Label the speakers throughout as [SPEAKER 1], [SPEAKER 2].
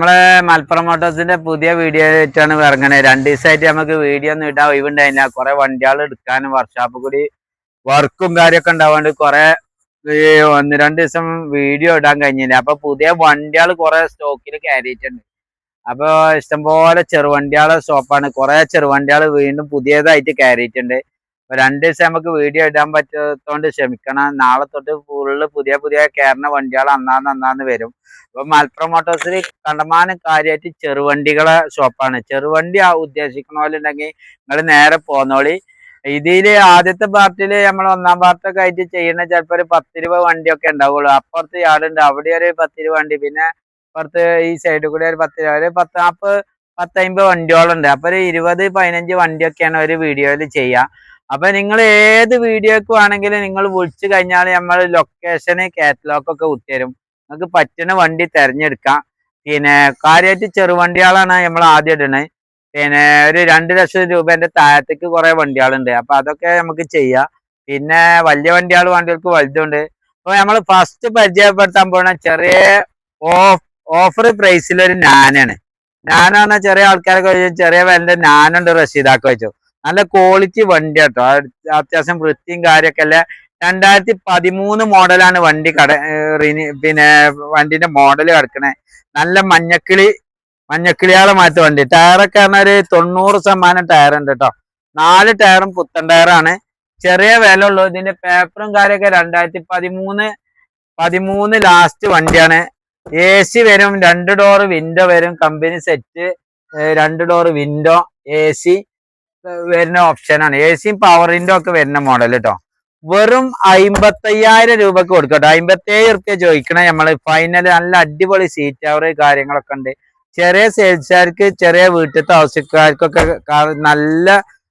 [SPEAKER 1] നമ്മളെ മലപ്പുറം മോട്ടോഴ്സിന്റെ പുതിയ വീഡിയോ ആയിട്ടാണ് ഇറങ്ങണേ. 2 ദിവസമായിട്ട് നമുക്ക് വീഡിയോ ഒന്നും ഇടാൻ ഒഴിവുണ്ടായില്ല. കുറെ വണ്ടികൾ എടുക്കാനും വർക്ക്ഷോപ്പ് കൂടി വർക്കും കാര്യമൊക്കെ ഉണ്ടാവാണ്ട് കുറെ 1-2 ദിവസം വീഡിയോ ഇടാൻ കഴിഞ്ഞില്ല. അപ്പൊ പുതിയ വണ്ടികൾ കുറെ സ്റ്റോക്കിൽ കയറിയിട്ടുണ്ട്. അപ്പൊ ഇഷ്ടംപോലെ ചെറുവണ്ടികളെ ഷോപ്പാണ്. കുറെ ചെറുവണ്ടികൾ വീണ്ടും പുതിയതായിട്ട് കയറിയിട്ടുണ്ട്. 2 ദിവസം നമുക്ക് വീഡിയോ ഇടാൻ പറ്റാത്തോണ്ട് ക്ഷമിക്കണം. നാളെ തൊട്ട് ഫുള്ള് പുതിയ കയറുന്ന വണ്ടികൾ അന്നാന്ന് വരും. അപ്പൊ മലപ്പുറം മോട്ടോഴ്സിൽ കണ്ടമാനം കാര്യമായിട്ട് ചെറുവണ്ടികളെ ഷോപ്പാണ്. ചെറുവണ്ടി ഉദ്ദേശിക്കണോലുണ്ടെങ്കിൽ നിങ്ങൾ നേരെ പോന്നോളി. ഇതില് ആദ്യത്തെ പാർട്ടില് നമ്മൾ 1-ാം പാർട്ടൊക്കെ ആയിട്ട് ചെയ്യുന്ന ചിലപ്പോ ഒരു 10-20 വണ്ടിയൊക്കെ ഉണ്ടാവുള്ളൂ. അപ്പുറത്ത് യാർഡുണ്ട്, അവിടെ ഒരു 10-20 വണ്ടി, പിന്നെ അപ്പുറത്ത് ഈ സൈഡിൽ കൂടെ ഒരു 10-40-50 വണ്ടിയോളുണ്ട്. അപ്പൊ ഒരു 20-15 വണ്ടിയൊക്കെയാണ് ഒരു വീഡിയോയിൽ ചെയ്യുക. അപ്പൊ നിങ്ങൾ ഏത് വീഡിയോക്ക് വേണമെങ്കിലും നിങ്ങൾ വിളിച്ചു കഴിഞ്ഞാൽ നമ്മൾ ലൊക്കേഷന് കാറ്റലോഗ് ഒക്കെ വിട്ടുതരും. നിങ്ങൾക്ക് പറ്റുന്ന വണ്ടി തിരഞ്ഞെടുക്കാം. പിന്നെ കാര്യമായിട്ട് ചെറുവണ്ടികളാണ് നമ്മൾ ആദ്യം ഇടണേ. പിന്നെ ഒരു 2 ലക്ഷം രൂപേന്റെ താഴത്തേക്ക് കുറെ വണ്ടികളുണ്ട്. അപ്പൊ അതൊക്കെ നമുക്ക് ചെയ്യാം. പിന്നെ വലിയ വണ്ടികൾക്ക് വലുതുണ്ട്. അപ്പൊ നമ്മൾ ഫസ്റ്റ് പരിചയപ്പെടുത്താൻ പോണ ചെറിയ ഓഫർ പ്രൈസിലൊരു നാനാണ്. നാനാണ് ചെറിയ ആൾക്കാരൊക്കെ ചെറിയ വിലന്റെ നാനുണ്ട് റഷീദാക്ക് വെച്ചു. നല്ല ക്വാളിറ്റി വണ്ടി കേട്ടോ. അത്യാവശ്യം വൃത്തിയും കാര്യമൊക്കെ അല്ലേ. 2013 മോഡലാണ് വണ്ടി പിന്നെ വണ്ടിന്റെ മോഡൽ കിടക്കണേ. നല്ല മഞ്ഞക്കിളിയാളെ മാറ്റി വണ്ടി. ടയറൊക്കെ പറഞ്ഞ ഒരു 90% ടയർ ഉണ്ട് കേട്ടോ. 4 ടയറും പുത്തൻ ടയറാണ്. ചെറിയ വില ഉള്ളൂ. ഇതിന്റെ പേപ്പറും കാര്യമൊക്കെ 2013 ലാസ്റ്റ് വണ്ടിയാണ്. AC വരും, 2 ഡോർ വിൻഡോ വരും, company set 2 door window, AC വരുന്ന ഓപ്ഷനാണ്. ACയും പവറിന്റെ ഒക്കെ വരുന്ന മോഡൽ കേട്ടോ. വെറും 55,000 രൂപക്ക് കൊടുക്കട്ടോ. 57 റുപ്യ ചോദിക്കണേ നമ്മള്. ഫൈനൽ നല്ല അടിപൊളി സീറ്റ് കവർ കാര്യങ്ങളൊക്കെ ഉണ്ട്. ചെറിയ സെയിൽസുകാർക്ക്, ചെറിയ വീട്ടിലത്തെ ആവശ്യക്കാർക്കൊക്കെ നല്ല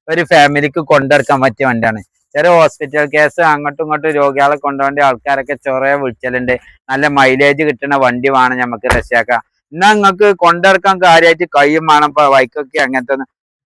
[SPEAKER 1] ഒരു ഫാമിലിക്ക് കൊണ്ടെടുക്കാൻ പറ്റിയ വണ്ടിയാണ്. ചെറിയ ഹോസ്പിറ്റൽ കേസ് അങ്ങോട്ടും ഇങ്ങോട്ടും രോഗികളെ കൊണ്ടുപോകേണ്ട ആൾക്കാരൊക്കെ ചൊറയെ വിളിച്ചലുണ്ട്. നല്ല മൈലേജ് കിട്ടുന്ന വണ്ടി വേണം നമുക്ക് റഷ്യാക്കാം. എന്നാൽ നിങ്ങൾക്ക് കൊണ്ടെടുക്കാൻ കാര്യമായിട്ട് കയ്യും വേണം. ഇപ്പൊ ബൈക്കൊക്കെ അങ്ങനത്തെ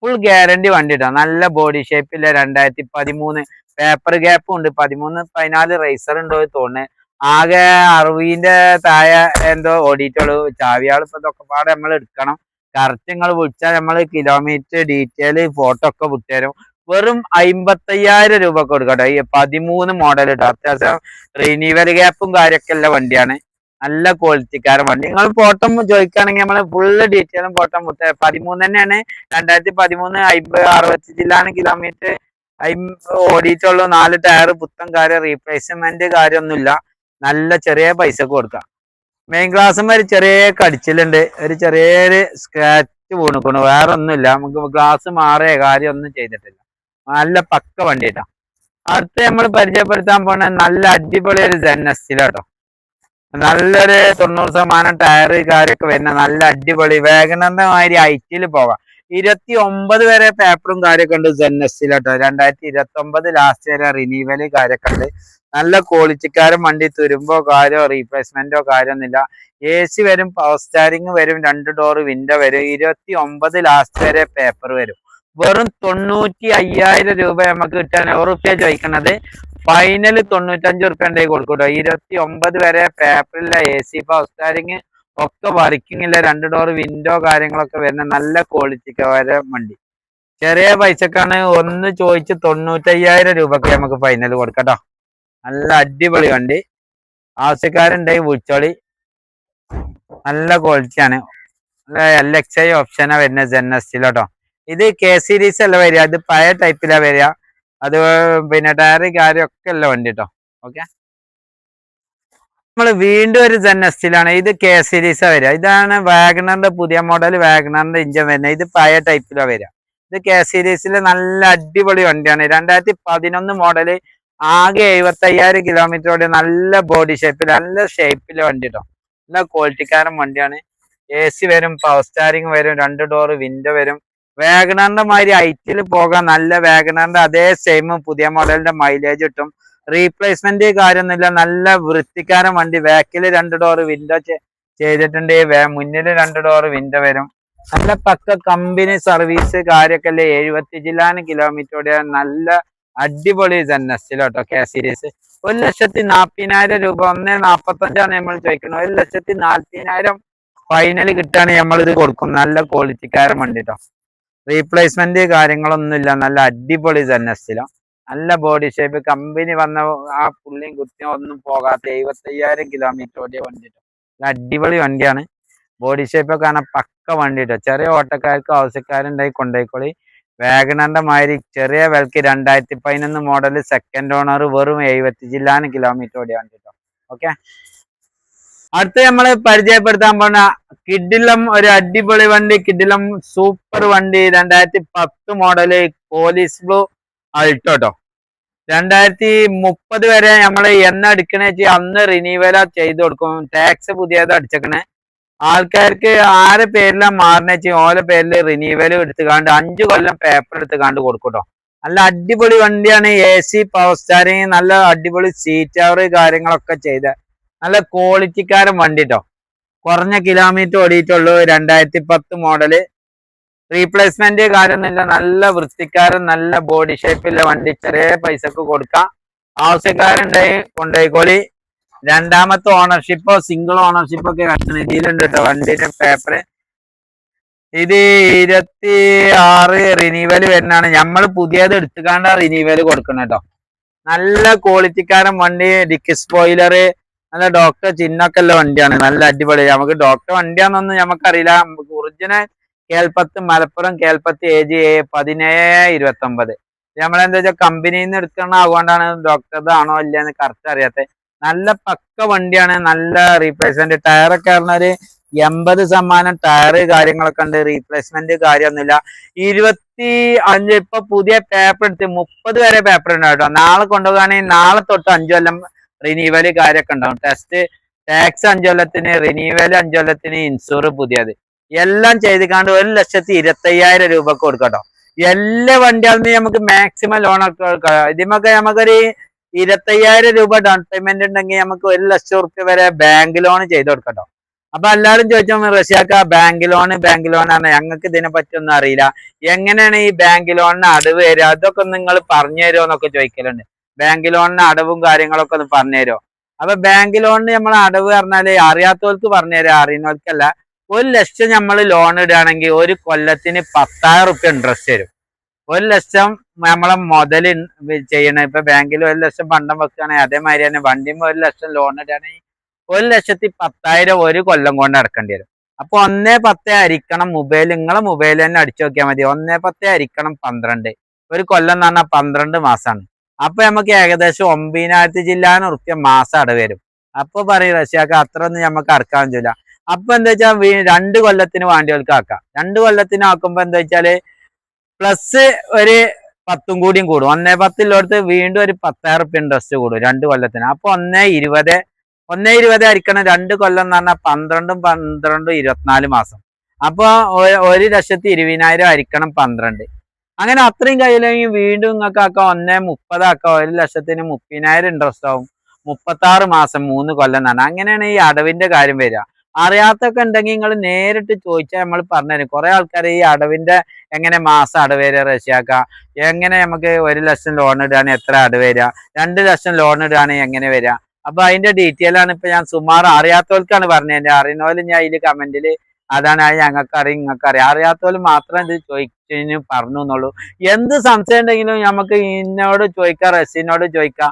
[SPEAKER 1] ഫുൾ ഗ്യാരണ്ടി വണ്ടി ഇട്ടാ. നല്ല ബോഡി ഷേപ്പില്ല. 2013 പേപ്പർ ഗ്യാപ്പും ഉണ്ട്. 13-14 റേസർ ഉണ്ടോ തോന്നുന്നു. ആകെ 60ന്റെ താഴെ എന്തോ ഓടിയിട്ടുള്ളൂ. ചാവിയാൾ ഇപ്പൊ ഇതൊക്കെ പാടെ നമ്മൾ എടുക്കണം. കറക്റ്റ് നിങ്ങൾ വിളിച്ചാൽ നമ്മൾ കിലോമീറ്റർ ഡീറ്റെയിൽ ഫോട്ടോ ഒക്കെ വിട്ടുതരും. വെറും 55,000 രൂപ കൊടുക്കട്ടെ. ഈ 13 മോഡൽ ഇട്ടോ. അത്യാവശ്യം റിന്യൂവൽ ഗ്യാപ്പും കാര്യമൊക്കെ ഉള്ള വണ്ടിയാണ്. നല്ല ക്വാളിറ്റിക്കാരൻ വണ്ടി. നിങ്ങൾ ഫോട്ടോ ചോദിക്കുകയാണെങ്കിൽ നമ്മൾ ഫുള്ള് ഡീറ്റെയിലും ഫോട്ടോ വിട്ടേ. 13 തന്നെയാണ്. 2013 50-65 കിലോമീറ്റർ ഓടിയിട്ടുള്ളൂ. 4 ടയർ പുത്തൻ കാര്യം, റീപ്ലേസ്മെന്റ് കാര്യമൊന്നുമില്ല. നല്ല ചെറിയ പൈസക്ക് കൊടുക്കാം. മെയിൻ ഗ്ലാസ് ഒരു ചെറിയ കടിച്ചിലുണ്ട്. ഒരു ചെറിയൊരു സ്ക്രാച്ച് വീണിക്കണു. വേറെ ഒന്നുമില്ല. നമുക്ക് ഗ്ലാസ് മാറിയ കാര്യമൊന്നും ചെയ്തിട്ടില്ല. നല്ല പക്ക വണ്ടി കേട്ടോ. അടുത്ത് നമ്മൾ പരിചയപ്പെടുത്താൻ പോണ നല്ല അടിപൊളി ഒരു ജെന്നസ്റ്റിലോട്ടോ. നല്ലൊരു 90% ടയർ കാര്യമൊക്കെ വരുന്ന നല്ല അടിപൊളി വാഗണറിന്റെ മാതിരി ഹൈറ്റിൽ പോകാം. 29 വരെ പേപ്പറും കാര്യമൊക്കെ ഉണ്ട് ജെന്നസ്റ്റിലോട്ടോ. 2029 ലാസ്റ്റ് വരെ റിന്യൂവൽ കാര്യമൊക്കെ ഉണ്ട്. നല്ല ക്വാളിറ്റിക്കാരൻ വണ്ടി. തുരുമ്പോ കാര്യമോ റീപ്ലേസ്മെന്റോ കാര്യമൊന്നുമില്ല. AC വരും, പവർ സ്റ്റാരിങ് വരും, 2 ഡോർ വിൻഡോ വരും. 29 ലാസ്റ്റ് വരെ പേപ്പർ വരും. വെറും 95,000 രൂപ നമുക്ക് കിട്ടാൻ. 100 റുപ്യ ചോദിക്കണത്. ഫൈനൽ 95 റുപ്യ ഉണ്ടെങ്കിൽ കൊടുക്കൂട്ടോ. 29 വരെ പേപ്പറില്ല. AC പവർ സ്റ്റാരിങ് ഒക്കെ വർക്കിംഗ് ഇല്ല. 2 ഡോർ വിൻഡോ കാര്യങ്ങളൊക്കെ വരുന്ന നല്ല ക്വാളിറ്റിക്ക് വരെ വണ്ടി. ചെറിയ പൈസക്കാണ്. ഒന്ന് ചോദിച്ച് 95,000 രൂപക്ക് നമുക്ക് ഫൈനൽ കൊടുക്കട്ടോ. നല്ല അടിപൊളി വണ്ടി. ആവശ്യക്കാരുണ്ടെങ്കിൽ വിളിച്ചോളി. നല്ല ക്വാളിറ്റിയാണ്. LXI ഓപ്ഷനാ വരുന്ന ജെന്നസ്റ്റിലോട്ടോ. ഇത് K സീരീസ് അല്ല വരിക. ഇത് പഴയ ടൈപ്പിലാ വരിക. അത് പിന്നെ ടയർ കാര്യമൊക്കെ ഉള്ള വണ്ടി കേട്ടോ. ഓക്കെ, നമ്മൾ വീണ്ടും ഒരു ജെന്നസ്റ്റിലാണ്. ഇത് K സീരീസാ വരിക. ഇതാണ് വാഗണറിന്റെ പുതിയ മോഡൽ. വാഗണറിന്റെ ഇഞ്ചൻ വരുന്നത്. ഇത് പഴയ ടൈപ്പിലാ വരിക. ഇത് K സീരീസിലെ നല്ല അടിപൊളി വണ്ടിയാണ്. 2011 മോഡല്. ആകെ 75,000 കിലോമീറ്ററോടെ നല്ല ബോഡി ഷേപ്പിൽ, നല്ല ഷേപ്പിലെ വണ്ടി കേട്ടോ. നല്ല ക്വാളിറ്റിക്കാരൻ വണ്ടിയാണ്. AC വരും, പവർ സ്റ്റാരിങ് വരും, 2 ഡോർ വിൻഡോ വരും. വാഗണറിന്റെ മാതിരി ഹൈറ്റിൽ പോകാൻ നല്ല വാഗണറിന്റെ അതേ സെയിം പുതിയ മോഡലിന്റെ മൈലേജ് കിട്ടും. റീപ്ലേസ്മെന്റ് കാര്യമൊന്നുമില്ല. നല്ല വൃത്തിക്കാരൻ വണ്ടി. ബാക്കിൽ 2 ഡോർ വിൻഡോ ചെയ്തിട്ടുണ്ട്. മുന്നിൽ 2 ഡോർ വിൻഡോ വരും. നല്ല പക്ക കമ്പനി സർവീസ് കാര്യമൊക്കെ അല്ലേ. 75 കിലോമീറ്ററോടെ നല്ല അടിപൊളി ജെന്നസ്റ്റിലോട്ടോ. K സീരീസ് 1,40,000 രൂപ. 1,45,000 നമ്മൾ ചോദിക്കുന്നത്. 1,40,000 ഫൈനൽ കിട്ടുകയാണെങ്കിൽ നമ്മളിത് കൊടുക്കും. നല്ല ക്വാളിറ്റിക്കാരൻ വണ്ടി കേട്ടോ. റീപ്ലേസ്മെന്റ് കാര്യങ്ങളൊന്നുമില്ല. നല്ല അടിപൊളി ZS-ലും നല്ല ബോഡി ഷേപ്പ്. കമ്പനി വന്ന ആ പുള്ളിയും കുത്തിയും ഒന്നും പോകാത്ത 75,000 കിലോമീറ്റർ ഓടിയ വണ്ടി കേട്ടോ. അടിപൊളി വണ്ടിയാണ്. ബോഡി ഷേപ്പ് ഒക്കെ കാണാൻ പക്ക വണ്ടി കേട്ടോ. ചെറിയ ഓട്ടക്കാർക്ക് ആവശ്യക്കാരുണ്ടായി കൊണ്ടുപോയിക്കോളി. വാഗണറിന്റെ മാതിരി ചെറിയ വിലക്ക് 2011 മോഡൽ സെക്കൻഡ് ഓണർ വെറും 75 കിലോമീറ്റർ ഓടിയ വണ്ടി കേട്ടോ. ഓക്കെ, അടുത്ത് നമ്മള് പരിചയപ്പെടുത്താൻ പോണ കിഡിലം ഒരു അടിപൊളി വണ്ടി. കിഡിലം സൂപ്പർ വണ്ടി 2010 മോഡല് പോലീസ് ബ്ലൂ അൾട്ടോ കേട്ടോ. 2030 വരെ നമ്മള് എണ്ണ അടിക്കണ അന്ന് റിന്യൂവൽ ചെയ്ത് കൊടുക്കും. ടാക്സ് പുതിയത് അടിച്ചേക്കണേ. ആൾക്കാർക്ക് ആരെ പേരിലാ മാറണ ഓല പേരിൽ റിന്യൂവൽ എടുത്തുകാണ്ട് 5 കൊല്ലം പേപ്പർ എടുത്തുകാണ്ട് കൊടുക്കും കേട്ടോ. നല്ല അടിപൊളി വണ്ടിയാണ്. AC പവർ സ്റ്റാറിങ്, നല്ല അടിപൊളി സീറ്റ് കവർ കാര്യങ്ങളൊക്കെ ചെയ്ത നല്ല ക്വാളിറ്റിക്കാരൻ വണ്ടി കേട്ടോ. കുറഞ്ഞ കിലോമീറ്റർ ഓടിയിട്ടുള്ളൂ. 2010 മോഡല്. റീപ്ലേസ്മെന്റ് കാര്യമൊന്നുമില്ല. നല്ല വൃത്തിക്കാരൻ, നല്ല ബോഡി ഷേപ്പിലുള്ള വണ്ടി. ചെറിയ പൈസക്ക് കൊടുക്കാം. ആവശ്യക്കാരുണ്ടായി കൊണ്ടുപോയിക്കോളി. രണ്ടാമത്തെ ഓണർഷിപ്പോ സിംഗിൾ ഓണർഷിപ്പ് ഒക്കെ ഇതിലുണ്ട് കേട്ടോ വണ്ടിയുടെ പേപ്പർ. ഇത് 26 റിന്യൂവൽ വരുന്നതാണ്. നമ്മൾ പുതിയത് എടുത്തുകാണ്ട് റിന്യൂവൽ കൊടുക്കണം കേട്ടോ. നല്ല ക്വാളിറ്റിക്കാരൻ വണ്ടി. ഡിക്കി സ്പോയിലർ, നല്ല ഡോക്ടർ ചിഹ്നമൊക്കെ ഉള്ള വണ്ടിയാണ്. നല്ല അടിപൊളി. നമുക്ക് ഡോക്ടർ വണ്ടിയാണെന്നൊന്നും നമുക്കറിയില്ല. ഒറിജിനൽ കേൽപ്പത്ത് മലപ്പുറം കേൽപ്പത്ത് AG 1729. നമ്മളെന്താ വെച്ചാൽ കമ്പനിയിൽ നിന്ന് എടുക്കണ അതുകൊണ്ടാണ് ഡോക്ടറുടെ ആണോ ഇല്ലയെന്ന് കറക്റ്റ് അറിയാത്തത്. നല്ല പക്ക വണ്ടിയാണ്. നല്ല റീപ്ലേസ്മെന്റ്. ടയറൊക്കെ പറഞ്ഞാൽ 80% ടയറ് കാര്യങ്ങളൊക്കെ ഉണ്ട്. റീപ്ലേസ്മെന്റ് കാര്യമൊന്നുമില്ല. 25 ഇപ്പൊ പുതിയ പേപ്പർ എടുത്ത് 30 വരെ പേപ്പർ ഉണ്ടാവും കേട്ടോ. നാളെ കൊണ്ടുപോകുകയാണെങ്കിൽ നാളെ തൊട്ട് 5 കൊല്ലം റിന്യൂവൽ കാര്യമൊക്കെ ഉണ്ടാവും. ടാക്സ് 5 കൊല്ലത്തിന്, റിന്യൂവൽ 5 കൊല്ലത്തിന്, ഇൻഷൂർ പുതിയത് എല്ലാം ചെയ്തിക്കാണ്ട് 1,25,000 രൂപക്ക് കൊടുക്കട്ടോ. എല്ലാ വണ്ടികളിലും നമുക്ക് മാക്സിമം ലോൺ ഒക്കെ കൊടുക്കാം. ഇതിമൊക്കെ നമുക്കൊരു 25,000 രൂപ ഡൗൺ പേയ്മെന്റ് ഉണ്ടെങ്കിൽ നമുക്ക് 1,00,000 റുപ്യ വരെ ബാങ്ക് ലോൺ ചെയ്ത് കൊടുക്കട്ടോ. അപ്പൊ എല്ലാവരും ചോദിച്ചോ റഷ്യാക്ക ബാങ്ക് ലോണാണ്, ഞങ്ങൾക്ക് ഇതിനെ പറ്റിയൊന്നും അറിയില്ല, എങ്ങനെയാണ് ഈ ബാങ്ക് ലോണിന് അടവ് വരിക, അതൊക്കെ നിങ്ങൾ പറഞ്ഞു തരുമോ എന്നൊക്കെ ചോദിക്കലുണ്ട്. ബാങ്ക് ലോണിന് അടവും കാര്യങ്ങളൊക്കെ ഒന്ന് പറഞ്ഞു തരുമോ? അപ്പൊ ബാങ്ക് ലോണിന് നമ്മൾ അടവ് പറഞ്ഞാല് അറിയാത്തവർക്ക് പറഞ്ഞു തരാം, അറിയുന്നവർക്കല്ല. 1,00,000 നമ്മൾ ലോൺ ഇടുകയാണെങ്കിൽ 1 കൊല്ലത്തിന് 10,000 റുപ്യ ഇൻട്രസ്റ്റ് വരും. 1,00,000 നമ്മളെ മുതൽ ചെയ്യണം. ഇപ്പൊ ബാങ്കിൽ 1,00,000 പണ്ടം വെക്കുകയാണെങ്കിൽ അതേമാതിരി തന്നെ വണ്ടിയുമ്പോൾ 1,00,000 ലോൺ ഇടുകയാണെങ്കിൽ 1,10,000 1 കൊല്ലം കൊണ്ട് അടക്കേണ്ടി വരും. അപ്പൊ 1,10 ഹരിക്കണം മൊബൈൽ, നിങ്ങളെ മൊബൈൽ തന്നെ അടിച്ചു നോക്കിയാൽ മതി. 1,10 ഹരിക്കണം 12, 1 കൊല്ലം എന്ന് പറഞ്ഞാൽ 12 മാസമാണ്. അപ്പൊ നമുക്ക് ഏകദേശം 9,000 റുപ്യ മാസം അടവ് വരും. അപ്പൊ പറയും റഷ്യാക്ക അത്ര ഒന്നും നമുക്ക് അടക്കാൻ പറ്റില്ല. അപ്പൊ എന്താ വെച്ചാൽ 2 കൊല്ലത്തിന് വേണ്ടിയവർക്ക് ആക്കാം. 2 കൊല്ലത്തിന് ആക്കുമ്പോ എന്താ വെച്ചാല് പ്ലസ് ഒരു 10 കൂടിയും കൂടും. 1,10 വീണ്ടും ഒരു 10,000 റുപ്യ ഇൻട്രസ്റ്റ് കൂടും 2 കൊല്ലത്തിന്. അപ്പൊ 1,20 ഹരിക്കണം 2 കൊല്ലം എന്ന് പറഞ്ഞാൽ 12, 12, 24 മാസം. അപ്പൊ 1,20,000 ഹരിക്കണം 12, അങ്ങനെ അത്രയും കയ്യിലെങ്കിൽ വീണ്ടും നിങ്ങൾക്ക് ആക്കാം 1,30 ആക്കാം. 1,00,000ത്തിന് 30,000 ഇൻട്രസ്റ്റ് ആവും. 36 മാസം 3 കൊല്ലം എന്നാണ്. അങ്ങനെയാണ് ഈ അടവിന്റെ കാര്യം വരിക. അറിയാത്തൊക്കെ ഉണ്ടെങ്കിൽ നിങ്ങൾ നേരിട്ട് ചോദിച്ചാൽ നമ്മൾ പറഞ്ഞുതരും. കുറെ ആൾക്കാർ ഈ അടവിന്റെ എങ്ങനെ മാസം അടവ് വരിക റഷ്യാക്ക, എങ്ങനെ നമുക്ക് 1,00,000 ലോൺ ഇടുകയാണെങ്കിൽ എത്ര അടവ് വരിക, 2,00,000 ലോൺ ഇടുകയാണെങ്കിൽ എങ്ങനെ വരിക. അപ്പൊ അതിന്റെ ഡീറ്റെയിൽ ആണ് ഇപ്പൊ ഞാൻ സുമാർ അറിയാത്തവർക്കാണ് പറഞ്ഞത്. അറിയുന്നവരും ഞാൻ ഇതിൽ കമന്റിൽ അതാണ് ഞങ്ങൾക്ക് അറിയാം നിങ്ങൾക്ക് അറിയാം, അറിയാത്തവർ മാത്രം ഇത് ചോദിച്ചു പറഞ്ഞു എന്നുള്ളൂ. എന്ത് സംശയം ഉണ്ടെങ്കിലും നമുക്ക് ഇന്നോട് ചോദിക്കാം, റഷീനോട് ചോദിക്കാം.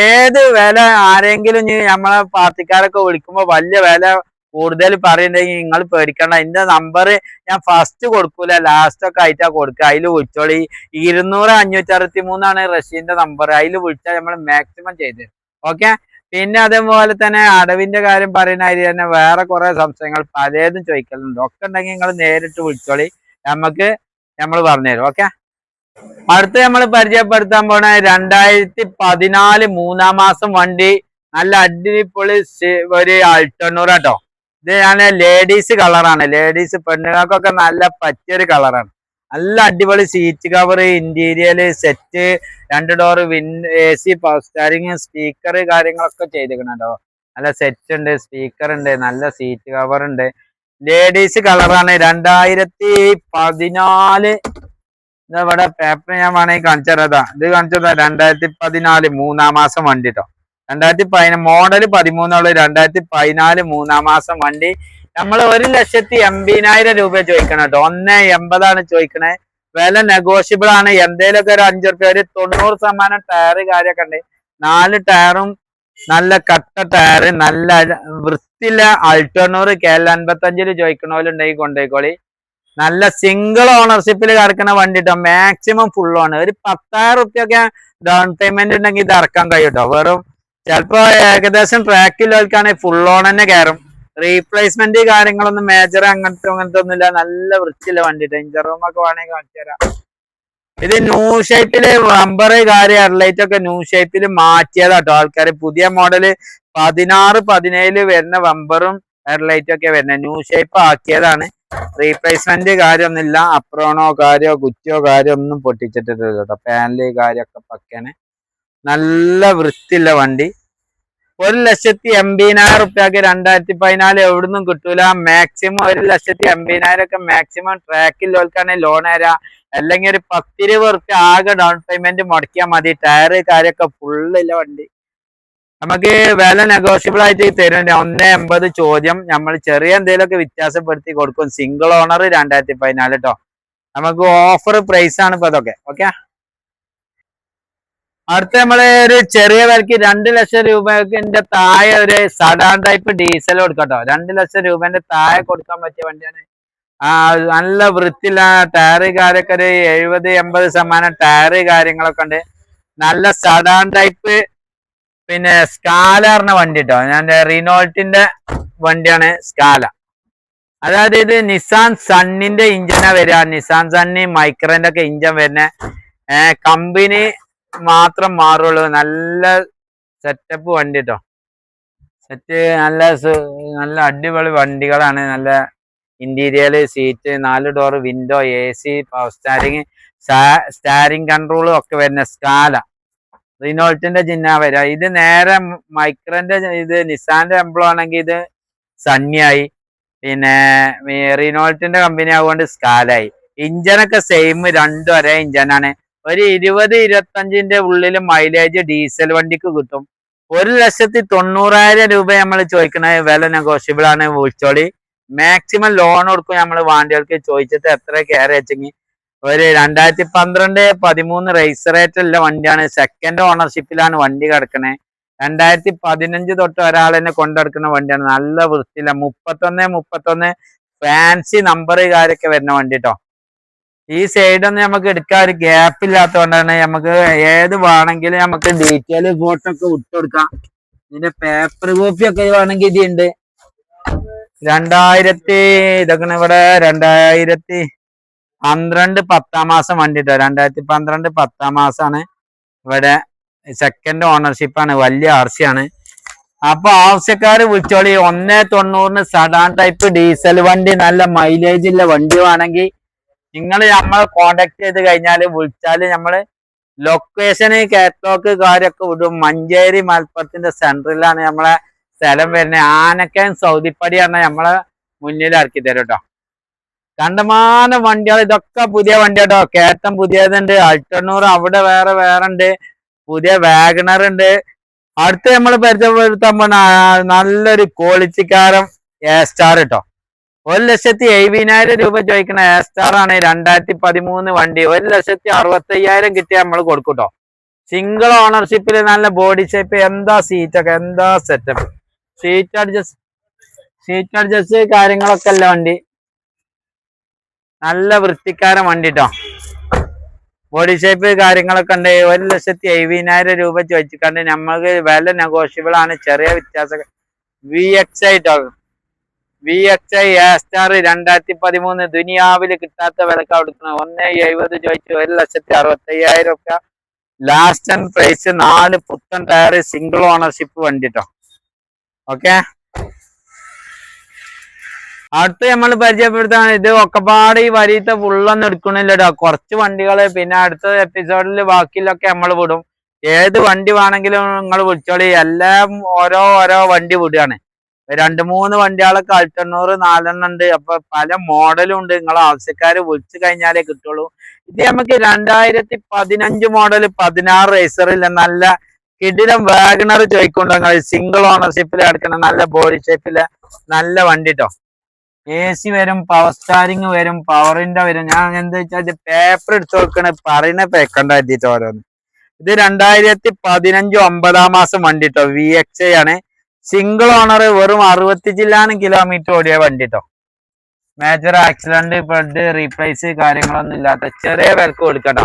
[SPEAKER 1] ഏത് വില ആരെങ്കിലും നമ്മളെ പാർട്ടിക്കാരൊക്കെ വിളിക്കുമ്പോ വലിയ വില കൂടുതൽ പറയുന്നുണ്ടെങ്കിൽ നിങ്ങൾ പേടിക്കണ്ട. എന്റെ നമ്പർ ഞാൻ ഫസ്റ്റ് കൊടുക്കൂല, ലാസ്റ്റ് ഒക്കെ ആയിട്ടാ കൊടുക്കുക. അതിൽ വിളിച്ചോളി. 200-563 റഷീന്റെ നമ്പർ. അതിൽ വിളിച്ചാൽ നമ്മൾ മാക്സിമം ചെയ്ത് തരും. ഓക്കെ. പിന്നെ അതേപോലെ തന്നെ അടവിന്റെ കാര്യം പറയുന്ന അതിൽ തന്നെ വേറെ കുറെ സംശയങ്ങൾ പലതും ചോദിക്കലുണ്ട്. ഒക്കെ ഉണ്ടെങ്കിൽ നിങ്ങൾ നേരിട്ട് വിളിച്ചോളി, നമ്മൾ പറഞ്ഞുതരും. ഓക്കെ. അടുത്ത് നമ്മൾ പരിചയപ്പെടുത്താൻ പോണ 2014 3-ാം മാസം വണ്ടി. നല്ല അടിപൊളി ഒരു അൾട്ടോണൂർ കേട്ടോ. ഇത് ഞാൻ ലേഡീസ് കളറാണ്. ലേഡീസ് പെണ്ണുങ്ങൾക്കൊക്കെ നല്ല പറ്റിയൊരു കളറാണ്. നല്ല അടിപൊളി seat cover, interior set, 2 door AC power steering, speaker കാര്യങ്ങളൊക്കെ ചെയ്തിരിക്കണം കേട്ടോ. നല്ല സെറ്റ് ഉണ്ട്, സ്പീക്കർ ഉണ്ട്, നല്ല സീറ്റ് കവർ ഉണ്ട്. ലേഡീസ് കളറാണ്. 2014 ഇവിടെ പേപ്പർ ഞാൻ വേണമെങ്കിൽ കാണിച്ചു തരാം. ഇത് കാണിച്ചു തരാം. 2014 3-ാം മാസം വണ്ടി കേട്ടോ. 2010 മോഡൽ 13 2014 3-ാം മാസം വണ്ടി. നമ്മൾ 1,80,000 രൂപ ചോദിക്കണം കേട്ടോ. 1,80,000 ചോദിക്കണേ. വില നെഗോഷ്യബിൾ ആണ്. എന്തേലൊക്കെ ഒരു 5 റുപ്യ, ഒരു 90% ടയറ് കാര്യമൊക്കെ ഉണ്ട്. 4 ടയറും നല്ല കട്ട ടയറ്, നല്ല വൃത്തിയുള്ള അൾട്ടോണൂറ് KL55 ചോദിക്കണോലുണ്ടെങ്കിൽ കൊണ്ടുപോയിക്കോളി. നല്ല സിംഗിൾ ഓണർഷിപ്പിൽ കിടക്കുന്ന വണ്ടി കേട്ടോ. Maximum full on. ഒരു 10,000 റുപ്യൊക്കെ ഡൗൺ പേയ്മെന്റ് ഉണ്ടെങ്കിൽ ഇത് ഇറക്കാൻ കഴിയും കേട്ടോ. വെറും ചിലപ്പോ ഏകദേശം ട്രാക്കിലുള്ളവർക്കാണെങ്കിൽ ഫുൾ ഓൺ തന്നെ കയറും. റീപ്ലേസ്മെന്റ് കാര്യങ്ങളൊന്നും മേജർ അങ്ങനത്തെ ഒന്നുമില്ല. നല്ല വൃത്തിയുള്ള വണ്ടി. ഡേഞ്ചർ റൂം ഒക്കെ വേണമെങ്കിൽ കാണിച്ചു തരാം. ഇത് ന്യൂ ഷേപ്പില് ബമ്പർ കാര്യം ഹെഡ്ലൈറ്റ് ഒക്കെ ന്യൂ ഷേപ്പിൽ മാറ്റിയതാട്ടോ ആൾക്കാർ. പുതിയ മോഡല് 16, 17 വരുന്ന ബമ്പറും ഹെഡ്ലൈറ്റ് ഒക്കെ വരുന്നത് ന്യൂ ഷേപ്പ് ആക്കിയതാണ്. റീപ്ലേസ്മെന്റ് കാര്യമൊന്നുമില്ല. അപ്രോണോ കാര്യോ കുറ്റിയോ കാര്യോ ഒന്നും പൊട്ടിച്ചിട്ടില്ല കേട്ടോ. പാനല് കാര്യമൊക്കെ പക്കാണ്. നല്ല വൃത്തിയുള്ള വണ്ടി. 1,80,000 റുപ്യക്ക് 2014 എവിടുന്നും കിട്ടൂല. മാക്സിമം 1,80,000 ഒക്കെ മാക്സിമം ട്രാക്കിലുള്ളവർക്കാണ് ലോൺ തരാ. അല്ലെങ്കിൽ ഒരു 10-20 റുപ്യ ആകെ ഡൗൺ പേയ്മെന്റ് മുടക്കിയാൽ മതി. ടയറ് കാര്യമൊക്കെ ഫുള്ളില്ല വണ്ടി. നമുക്ക് വില നെഗോഷ്യബിൾ ആയിട്ട് തരും. 1,80,000 ചോദ്യം. നമ്മൾ ചെറിയ എന്തെങ്കിലുമൊക്കെ വ്യത്യാസപ്പെടുത്തി കൊടുക്കും. സിംഗിൾ ഓണർ 2014 കേട്ടോ. നമുക്ക് ഓഫർ പ്രൈസ് ആണ് ഇപ്പൊ അതൊക്കെ. ഓക്കെ, അടുത്ത നമ്മള് ഒരു ചെറിയ വിലക്ക് 2 ലക്ഷം രൂപന്റെ താഴെ ഒരു സഡാൻ ടൈപ്പ് ഡീസൽ കൊടുക്കട്ടോ. 2 ലക്ഷം രൂപന്റെ താഴെ കൊടുക്കാൻ പറ്റിയ വണ്ടിയാണ്. നല്ല വൃത്തിയുള്ള ടയറ് കാര്യമൊക്കെ ഒരു 70-80% ടയറ് കാര്യങ്ങളൊക്കെ ഉണ്ട്. നല്ല സഡാൻ ടൈപ്പ്. പിന്നെ സ്കാല പറഞ്ഞ വണ്ടി കേട്ടോ. ഞാൻ റിനോൾട്ടിന്റെ വണ്ടിയാണ് സ്കാല. അതായത് ഇത് നിസാൻ സണ്ണിന്റെ ഇഞ്ചനാ വരിക. നിസാൻ സണ്ണി മൈക്രോന്റെ ഒക്കെ ഇഞ്ചൻ വരുന്ന കമ്പനി മാത്രം മാറുള്ളൂ. നല്ല സെറ്റപ്പ് വണ്ടി കേട്ടോ. സെറ്റ് നല്ല അടിപൊളി വണ്ടികളാണ്. നല്ല interior, seat, 4 door, window, AC, power steering, steering കൺട്രോളും ഒക്കെ വരുന്ന സ്കാല. റിനോൾട്ടിന്റെ ചിഹ്ന വരിക. ഇത് നേരെ മൈക്രോന്റെ ഇത് നിസാന്റെ എംബ്ലം ആണെങ്കിൽ ഇത് സണ്ണിയായി. പിന്നെ റിനോൾട്ടിന്റെ കമ്പനി ആവുകൊണ്ട് സ്കാലായി. ഇഞ്ചനൊക്കെ സെയിം, രണ്ടും ഒരേ ഇഞ്ചനാണ്. ഒരു 20-25 ഉള്ളിൽ മൈലേജ് ഡീസൽ വണ്ടിക്ക് കിട്ടും. 1,90,000 രൂപ നമ്മൾ ചോദിക്കണ വില നെഗോഷ്യബിൾ ആണ്. വിളിച്ചോളി. മാക്സിമം ലോൺ കൊടുക്കും നമ്മൾ. വാണ്ടികൾക്ക് ചോദിച്ചിട്ട് എത്ര കയറി വെച്ചെങ്കിൽ ഒരു 2012-13 രജിസ്റ്റർ ഉള്ള വണ്ടിയാണ്. സെക്കൻഡ് ഓണർഷിപ്പിലാണ് വണ്ടി കിടക്കണേ. 2015 തൊട്ട് ഒരാൾ തന്നെ കൊണ്ടെടുക്കുന്ന വണ്ടിയാണ്. നല്ല വൃത്തിയില്ല. 31 ഫാൻസി നമ്പർ കാര്യമൊക്കെ വരുന്ന വണ്ടി കേട്ടോ. ഈ സൈഡൊന്നും നമുക്ക് എടുക്കാൻ ഒരു ഗ്യാപ്പ് ഇല്ലാത്തതുകൊണ്ടാണ്. നമുക്ക് ഏത് വേണമെങ്കിലും നമുക്ക് ഡീറ്റെയിൽ ഫോട്ടോ ഒക്കെ വിട്ടുകൊടുക്കാം. ഇതിന്റെ പേപ്പർ കോപ്പി ഒക്കെ വേണമെങ്കിൽ ഇതുണ്ട്. 2000 ഇവിടെ 2012 10-ാം മാസം വണ്ടി കേട്ടോ. 2012 10-ാം മാസമാണ്. ഇവിടെ സെക്കൻഡ് ഓണർഷിപ്പാണ്. വലിയ RC ആണ്. അപ്പൊ ആവശ്യക്കാര് വിളിച്ചോളി. 1,90,000 സഡാൻ ടൈപ്പ് ഡീസൽ വണ്ടി, നല്ല മൈലേജ് ഉള്ള വണ്ടി വേണമെങ്കിൽ നിങ്ങൾ നമ്മളെ കോണ്ടാക്ട് ചെയ്ത് കഴിഞ്ഞാൽ വിളിച്ചാല് നമ്മള് ലൊക്കേഷന് കാറ്റലോഗ് കാര്യമൊക്കെ വിടും. മഞ്ചേരി മലപ്പുറത്തിന്റെ സെൻട്രലാണ് നമ്മളെ സ്ഥലം വരുന്നത്. ആനക്കയം സൗദിപ്പടിയാണ് നമ്മളെ മുന്നിൽ ഇറക്കി തരും കേട്ടോ. കണ്ടമാനം വണ്ടികൾ. ഇതൊക്കെ പുതിയ വണ്ടി കേട്ടോ. കേട്ടം പുതിയതുണ്ട്. അൾട്ടോണൂർ അവിടെ വേറെ ഉണ്ട്. പുതിയ വാഗണർ ഉണ്ട്. അടുത്ത് നമ്മൾ പരിചയപ്പെടുത്താൻ പോണ നല്ലൊരു ക്വാളിറ്റിക്കാരൻ A-സ്റ്റാർ കേട്ടോ. 1,70,000 രൂപ ചോദിക്കണ A-സ്റ്റാർ ആണ്. 2013 വണ്ടി. 1,65,000 കിട്ടിയാൽ നമ്മൾ കൊടുക്കും കേട്ടോ. സിംഗിൾ ഓണർഷിപ്പിൽ നല്ല ബോഡി ഷേപ്പ്. എന്താ സീറ്റൊക്കെ, എന്താ സെറ്റപ്പ്. സീറ്റ് അഡ്ജസ്റ്റ് കാര്യങ്ങളൊക്കെ അല്ല വണ്ടി. നല്ല വൃത്തിക്കാരൻ വണ്ടി കേട്ടോ. ബോഡി ഷേപ്പ് കാര്യങ്ങളൊക്കെ ഉണ്ട്. 1,70,000 രൂപ ചോദിച്ചിട്ടുണ്ട്. നമ്മൾക്ക് വില നെഗോഷ്യബിൾ ആണ്. ചെറിയ വ്യത്യാസം. VXi കേട്ടോ. VXi A-സ്റ്റാർ 2013 ദുനിയാവിൽ കിട്ടാത്ത വിലക്ക് കൊടുക്കണം. 1,70,000 ചോദിച്ചു. 1,65,000 ഒക്കെ ലാസ്റ്റ് ആൻഡ് പ്രൈസ്. 4 പുത്തൻ ടയർ, സിംഗിൾ ഓണർഷിപ്പ് വണ്ടി കേട്ടോ. ഓക്കെ, അടുത്ത് നമ്മൾ പരിചയപ്പെടുത്താണ്. ഇത് ഒക്കെപ്പാട് ഈ വരിയത്തെ ഫുള്ളൊന്നും എടുക്കണില്ലട്ടോ. കുറച്ച് വണ്ടികള്. പിന്നെ അടുത്ത എപ്പിസോഡിൽ ബാക്കിയിലൊക്കെ നമ്മൾ വിടും. ഏത് വണ്ടി വേണമെങ്കിലും നിങ്ങൾ വിളിച്ചോളി. എല്ലാം ഓരോ വണ്ടി വിടുകയാണ്. 2-3 വണ്ടികളൊക്കെ അൾട്ടോണൂർ 4 ഉണ്ട്. അപ്പൊ പല മോഡലും ഉണ്ട്. നിങ്ങൾ ആവശ്യക്കാര് വിളിച്ചു കഴിഞ്ഞാലേ കിട്ടുള്ളൂ. ഇത് നമുക്ക് 2015 മോഡൽ 16 റേസറില്ല നല്ല കിടിലം വാഗണർ ചോദിക്കൊണ്ടോ. സിംഗിൾ ഓണർഷിപ്പിൽ കിടക്കുന്ന നല്ല ബോഡി ഷേപ്പില് നല്ല വണ്ടി കേട്ടോ. AC വരും, പവർ സ്റ്റാരിങ് വരും, പവറിന്റെ വരും. ഞാൻ എന്താ വെച്ചാൽ പേപ്പർ എടുത്ത് നോക്കണ പറയുന്ന പേക്കണ്ട എത്തിയിട്ട് ഓരോന്ന്. ഇത് 2015 9 മാസം വണ്ടി കേട്ടോ. VXI ആണ്. സിംഗിൾ ഓണർ, വെറും 65 കിലോമീറ്റർ ഓടിയ വണ്ടി കേട്ടോ. മേജർ ആക്സിഡന്റ്, ബ്ലഡ് റീപ്ലേസ് കാര്യങ്ങളൊന്നും ഇല്ലാത്ത ചെറിയ വിലക്ക് കൊടുക്കട്ടോ.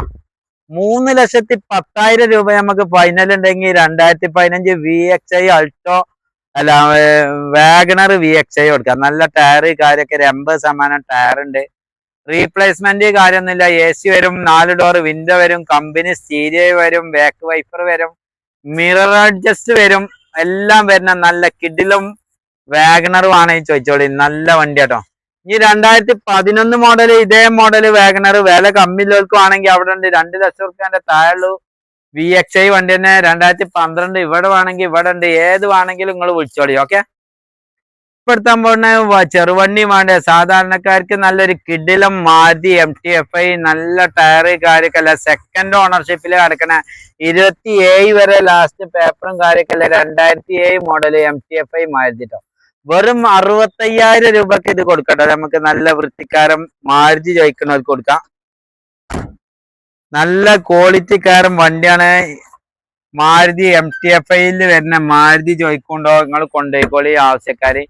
[SPEAKER 1] 3,10,000 രൂപ നമുക്ക് ഫൈനൽ ഉണ്ടെങ്കിൽ 2015 VXI അൾട്ടോ അല്ല വാഗണർ VXI കൊടുക്കാം. നല്ല ടയർ കാര്യമൊക്കെ 80% ടയർ ഉണ്ട്. റീപ്ലേസ്മെന്റ് കാര്യമൊന്നുമില്ല. AC വരും, 4 ഡോർ വിൻഡോ വരും, കമ്പനി സ്റ്റീരിയോ വരും, ബാക്ക് വൈപ്പർ വരും, മിറർ അഡ്ജസ്റ്റ് വരും, എല്ലാം വരുന്ന നല്ല കിഡിലും വാഗണറും ആണ് ചോദിച്ചോളി. നല്ല വണ്ടി കേട്ടോ. ഈ 2011 മോഡൽ ഇതേ മോഡൽ വാഗണർ വില കമ്മിയുള്ളവർക്കും ആണെങ്കിൽ അവിടെ ഉണ്ട്. 2 ലക്ഷം റുപ്യന്റെ താഴെ VXI വണ്ടി തന്നെ 2012 ഇവിടെ വേണമെങ്കിൽ ഇവിടെ ഉണ്ട്. ഏത് വേണമെങ്കിലും നിങ്ങൾ വിളിച്ചോളി. ഓക്കെ, ഇപ്പെടുത്താൻ പോകുന്ന ചെറുവണ്ടി വേണ്ട സാധാരണക്കാർക്ക് നല്ലൊരു കിഡിലും മാരുതി MT-FI നല്ല ടയറ് കാര്യമൊക്കെ അല്ല. സെക്കൻഡ് ഓണർഷിപ്പിൽ കിടക്കണ 27 വരെ ലാസ്റ്റ് പേപ്പറും കാര്യമൊക്കെ അല്ല. 2007 മോഡൽ MT-FI മാരുതിട്ടോ. വെറും 65,000 രൂപക്ക് ഇത് കൊടുക്കട്ടെ. നമുക്ക് നല്ല വൃത്തിക്കാരം മാരുതി ചോദിക്കുന്നവർക്ക് കൊടുക്കാം. നല്ല ക്വാളിറ്റിക്കാരൻ വണ്ടിയാണ് മാരുതി. MT-FIയിൽ വരുന്ന മാരുതി ചോദിക്കുണ്ടോ നിങ്ങൾ കൊണ്ടുപോയിക്കോളി ആവശ്യക്കാര്.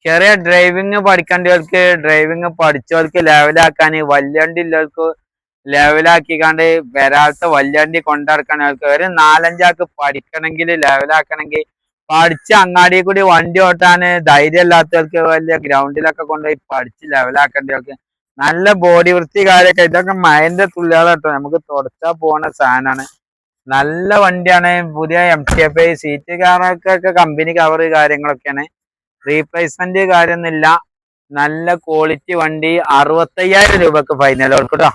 [SPEAKER 1] ചെറിയ ഡ്രൈവിങ് പഠിക്കേണ്ടവർക്ക്, ഡ്രൈവിങ് പഠിച്ചവർക്ക്, ലെവലാക്കാൻ, വല്യവണ്ടി ഉള്ളവർക്ക് ലെവലാക്കിക്കാണ്ട് വരാത്ത വല്യവണ്ടി കൊണ്ടിറക്കണവർക്ക്, ഒരു 4-5 ആൾക്ക് പഠിക്കണമെങ്കിൽ ലെവലാക്കണമെങ്കിൽ പഠിച്ച് അങ്ങാടി കൂടി വണ്ടി ഓട്ടാന് ധൈര്യം ഇല്ലാത്തവർക്ക്, വലിയ ഗ്രൗണ്ടിലൊക്കെ കൊണ്ടുപോയി പഠിച്ച് ലെവലാക്കേണ്ടവർക്ക്, നല്ല ബോഡി വൃത്തി കാര്യമൊക്കെ, ഇതൊക്കെ മൈൻഡ് തുള്ളിയാളട്ടോ. നമുക്ക് തുടച്ചാൽ പോകുന്ന സാധനമാണ്. നല്ല വണ്ടിയാണ്. പുതിയ MT-FI സീറ്റ് കവറൊക്കെ കമ്പനി കവർ കാര്യങ്ങളൊക്കെയാണ്. റീപ്ലേസ്മെന്റ് കാര്യമൊന്നുമില്ല. നല്ല ക്വാളിറ്റി വണ്ടി. 65,000 രൂപക്ക് ഫൈനൽ കൊടുക്കട്ടോ.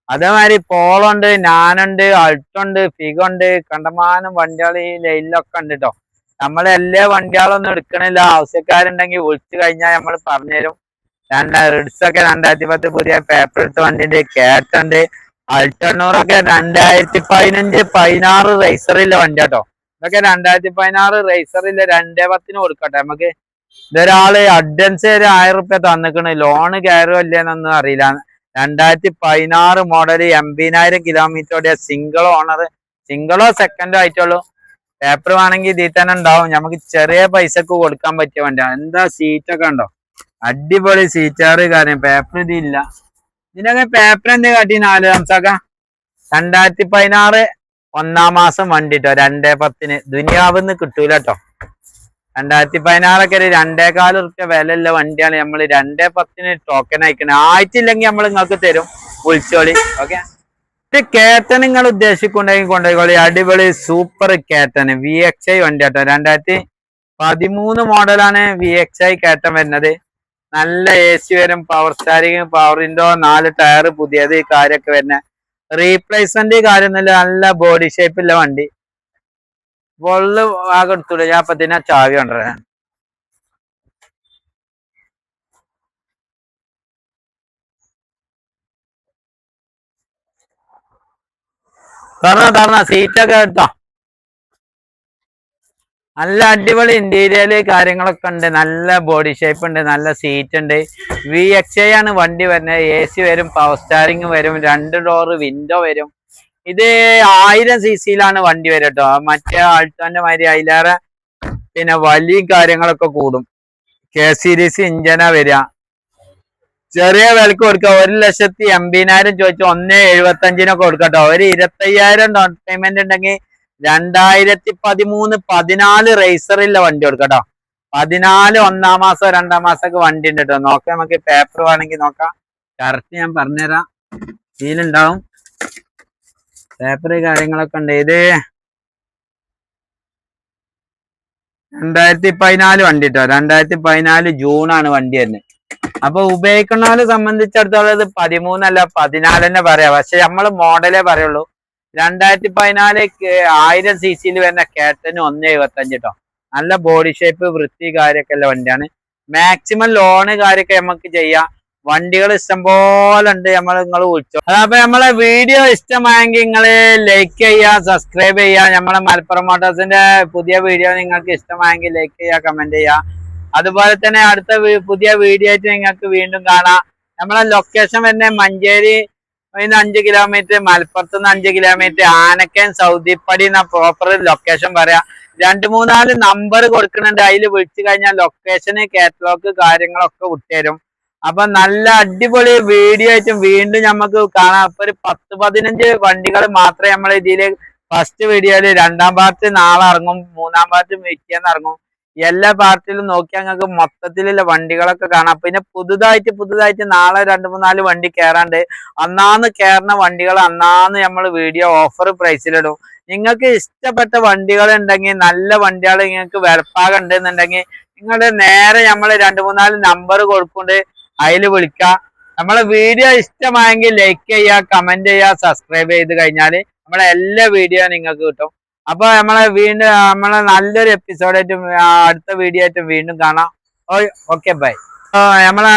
[SPEAKER 1] അതേമാതിരി പോളോ ഉണ്ട്, നാനുണ്ട്, അൾട്ടോ ഉണ്ട്, ഫിഗോ ഉണ്ട്, കണ്ടമാനം വണ്ടികൾ ഈ ലൈനിലൊക്കെ ഉണ്ട് കേട്ടോ. നമ്മൾ എല്ലാ വണ്ടികളൊന്നും എടുക്കണില്ല. ആവശ്യക്കാരുണ്ടെങ്കിൽ വിളിച്ചു കഴിഞ്ഞാൽ നമ്മൾ പറഞ്ഞുതരും. റിഡ്സ് ഒക്കെ 2010 പുതിയ പേപ്പർ എടുത്ത വണ്ടിയുണ്ട്. കേട്ടുണ്ട്. അൾട്ടണ്ണൂറൊക്കെ 2015-16 റേസറില്ല വണ്ടി കേട്ടോ. ഇതൊക്കെ 2016 റേസറില്ല 210 കൊടുക്കട്ടെ. നമുക്ക് ഇതൊരാള് അഡ്വാൻസ് ഒരു 1000 റുപ്യ തന്നിക്കണ്. ലോണ് കയറുമോ ഇല്ലേന്നൊന്നും അറിയില്ല. 2016 മോഡൽ 80,000 കിലോമീറ്റർ ഓടിയ സിംഗിൾ ഓണർ, സിംഗിളോ സെക്കൻഡോ ആയിട്ടുള്ളൂ. പേപ്പർ വേണമെങ്കിൽ ഇതിൽ തന്നെ ഉണ്ടാവും. നമുക്ക് ചെറിയ പൈസക്ക് കൊടുക്കാൻ പറ്റിയ വണ്ടിയാണ്. എന്താ സീറ്റൊക്കെ ഉണ്ടോ, അടിപൊളി സീറ്റാറ് കാര്യം. പേപ്പർ ഇതില്ല. ഇതിനൊക്കെ പേപ്പർ എന്ത് കാട്ടി 4 സംസാക്കാം. 2016 1 മാസം വണ്ടി കേട്ടോ. 210 ദുനിയാവിന്ന് കിട്ടൂല കേട്ടോ. 2016 ഒരു 2.25 റുപ്യ വിലയുള്ള വണ്ടിയാണ്. നമ്മൾ 210 ടോക്കൺ അയക്കണേ. ആയിട്ടില്ലെങ്കിൽ നമ്മൾ നിങ്ങൾക്ക് തരും, വിളിച്ചോളി. ഓക്കെ, ഇത് കേട്ടൻ നിങ്ങൾ ഉദ്ദേശിക്കുന്നുണ്ടെങ്കിൽ കൊണ്ടുപോയിക്കോളി. അടിപൊളി സൂപ്പർ കേട്ടൻ VXI വണ്ടി കേട്ടോ. 2013 മോഡലാണ് VXI കേട്ടൻ വരുന്നത്. നല്ല AC വരും, power steering, power window, 4 tyre പുതിയത് കാര്യമൊക്കെ വരുന്ന. റീപ്ലേസ്മെന്റ് കാര്യമൊന്നുമില്ല. നല്ല ബോഡി ഷേപ്പില്ല വണ്ടി. വള്ള് ആകെ എടുത്തൂടെ. ഞാൻ അപ്പൊ തന്നെ ചാവി കൊണ്ടുവരാൻ. തരണ സീറ്റൊക്കെ എടുത്തോ. നല്ല അടിപൊളി ഇന്റീരിയല് കാര്യങ്ങളൊക്കെ ഉണ്ട്. നല്ല ബോഡി ഷേപ്പ് ഉണ്ട്, നല്ല സീറ്റ് ഉണ്ട്. VXI ആണ് വണ്ടി വരുന്നത്. AC വരും, പവർ സ്റ്റാരിങ് വരും, 2 ഡോർ വിൻഡോ വരും. ഇത് 1000 cc വണ്ടി വരും കേട്ടോ. മറ്റേ ആൾട്ടോന്റെ മാതിരി അതിലേറെ പിന്നെ വലിയ കാര്യങ്ങളൊക്കെ കൂടും. K series ഇഞ്ചനാ വരിക. ചെറിയ വിലക്ക് കൊടുക്കുക. 1,80,000 ചോദിച്ചു 1,75 കൊടുക്കട്ടോ. ഒരു 25,000 ഡൗൺ പേയ്മെന്റ് ഉണ്ടെങ്കിൽ 2013-14 റേസറില്ല വണ്ടി കൊടുക്കട്ടോ. 14 1 മാസം 2 മാസമൊക്കെ വണ്ടി ഉണ്ട് കേട്ടോ. നോക്കാം, നമുക്ക് പേപ്പർ വേണമെങ്കിൽ നോക്കാം. കറക്റ്റ് ഞാൻ പറഞ്ഞുതരാം. ഇതിലുണ്ടാവും പേപ്പർ കാര്യങ്ങളൊക്കെ ഉണ്ട്. ഇത് 2014 വണ്ടി കേട്ടോ. 2014 ജൂണാണ് വണ്ടി വരുന്നത്. അപ്പൊ ഉപയോഗിക്കുന്നവരെ സംബന്ധിച്ചിടത്തോളം ഇത് 13 അല്ല 14 തന്നെ പറയാം. പക്ഷെ നമ്മൾ മോഡലേ പറയുള്ളൂ. 2014 1000 cc വരുന്ന കേട്ടന് 1,75 കേട്ടോ. നല്ല ബോഡി ഷേപ്പ്, വൃത്തി കാര്യമൊക്കെ ഉള്ള വണ്ടിയാണ്. മാക്സിമം ലോണ് കാര്യമൊക്കെ നമുക്ക് ചെയ്യാം. വണ്ടികൾ ഇഷ്ടംപോലെ ഉണ്ട്. നിങ്ങൾ വിളിച്ചോ. അതപ്പോ നമ്മളെ വീഡിയോ ഇഷ്ടമായെങ്കിൽ നിങ്ങൾ ലൈക്ക് ചെയ്യുക, സബ്സ്ക്രൈബ് ചെയ്യുക. നമ്മളെ മലപ്പുറം മോട്ടോഴ്സിന്റെ പുതിയ വീഡിയോ നിങ്ങൾക്ക് ഇഷ്ടമായെങ്കിൽ ലൈക്ക് ചെയ്യുക, കമന്റ് ചെയ്യുക. അതുപോലെ തന്നെ അടുത്ത പുതിയ വീഡിയോ ആയിട്ട് നിങ്ങൾക്ക് വീണ്ടും കാണാം. നമ്മളെ ലൊക്കേഷൻ തന്നെ മഞ്ചേരി 5 കിലോമീറ്റർ, മലപ്പുറത്ത് നിന്ന് 5 കിലോമീറ്റർ, ആനക്കയം സൗദിപ്പടി എന്ന പ്രോപ്പർ ലൊക്കേഷൻ പറയാം. 2-3 നമ്പർ കൊടുക്കുന്നുണ്ട്, അതിൽ വിളിച്ചു കഴിഞ്ഞാൽ ലൊക്കേഷന് കാറ്റലോഗ് കാര്യങ്ങളൊക്കെ വിട്ടുതരും. അപ്പൊ നല്ല അടിപൊളി വീഡിയോ ആയിട്ടും വീണ്ടും നമുക്ക് കാണാം. ഇപ്പൊ ഒരു 10-15 വണ്ടികൾ മാത്രമേ നമ്മൾ ഇതില് ഫസ്റ്റ് വീഡിയോയില്, 2ാം പാർട്ട് നാളെ ഇറങ്ങും, 3ാം പാർട്ട് പിറ്റേന്ന് ഇറങ്ങും. എല്ലാ പാർട്ടിലും നോക്കിയാൽ ഞങ്ങൾക്ക് മൊത്തത്തിലുള്ള വണ്ടികളൊക്കെ കാണാം. പിന്നെ പുതുതായിട്ട് നാളെ 2-3 വണ്ടി കയറാണ്ട്. അന്നാന്ന് കയറുന്ന വണ്ടികൾ അന്നാന്ന് നമ്മൾ വീഡിയോ ഓഫർ പ്രൈസിലിടും. നിങ്ങൾക്ക് ഇഷ്ടപ്പെട്ട വണ്ടികൾ ഉണ്ടെങ്കിൽ, നല്ല വണ്ടികൾ നിങ്ങൾക്ക് വെറുപ്പാകുണ്ടെന്നുണ്ടെങ്കിൽ നിങ്ങളുടെ നേരെ നമ്മൾ 2-3 നമ്പർ കൊടുക്കൊണ്ട് അതിൽ വിളിക്കുക. നമ്മളെ വീഡിയോ ഇഷ്ടമായെങ്കിൽ ലൈക്ക് ചെയ്യുക, കമന്റ് ചെയ്യുക, സബ്സ്ക്രൈബ് ചെയ്ത് കഴിഞ്ഞാൽ നമ്മളെ എല്ലാ വീഡിയോ നിങ്ങൾക്ക് കിട്ടും. അപ്പൊ നമ്മളെ നല്ലൊരു എപ്പിസോഡായിട്ടും അടുത്ത വീഡിയോ ആയിട്ടും വീണ്ടും കാണാം. Okay bye. നമ്മളെ